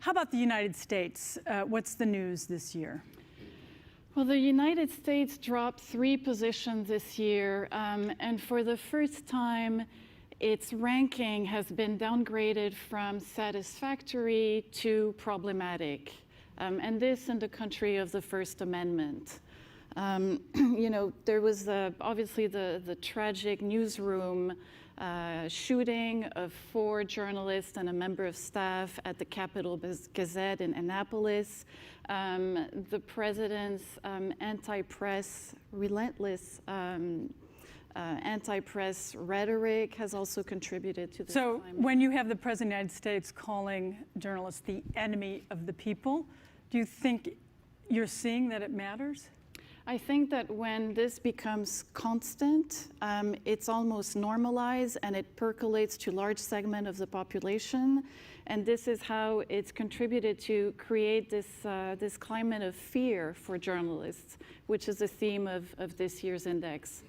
How about the United States? What's the news this year? Well, the United States dropped 3 positions this year, and for the first time, its ranking has been downgraded from satisfactory to problematic, and this in the country of the First Amendment. You know, there was obviously the tragic newsroom shooting of 4 journalists and a member of staff at the Capitol Gazette in Annapolis. The president's relentless anti-press rhetoric has also contributed to this. So when you have the President of the United States calling journalists the enemy of the people, do you think you're seeing that it matters? I think that when this becomes constant, it's almost normalized and it percolates to large segment of the population. And this is how it's contributed to create this climate of fear for journalists, which is the theme of this year's index.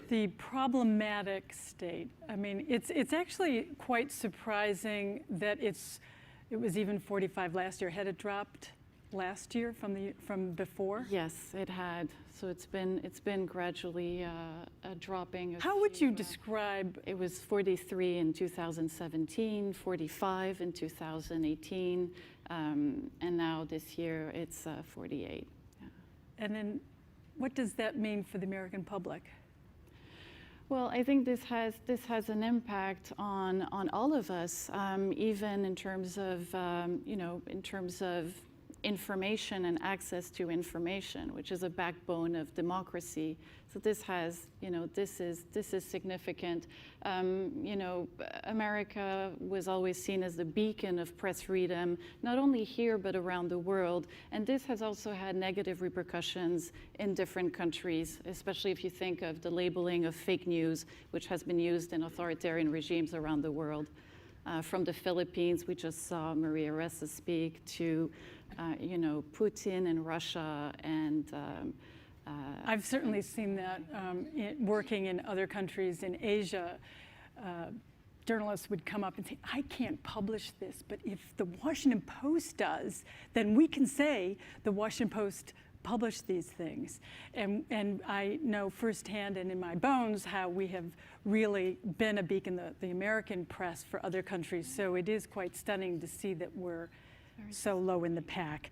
The problematic state. I mean, it's actually quite surprising that it was even 45 last year. Had it dropped last year from before? Yes, it had. So it's been gradually dropping. How would you describe? It was 43 in 2017, 45 in 2018, and now this year it's 48. Yeah. And then, what does that mean for the American public? Well, I think this has an impact on all of us, even in terms of information and access to information, which is a backbone of democracy. So this has, this is significant. America was always seen as the beacon of press freedom, not only here but around the world. And this has also had negative repercussions in different countries, especially if you think of the labeling of fake news, which has been used in authoritarian regimes around the world. From the Philippines, we just saw Maria Ressa speak, to Putin and Russia, and I've certainly seen that working in other countries in Asia. Journalists would come up and say, I can't publish this, but if the Washington Post does, then we can say the Washington Post published these things. And I know firsthand and in my bones how we have really been a beacon, the American press, for other countries. So it is quite stunning to see that we're so low in the pack.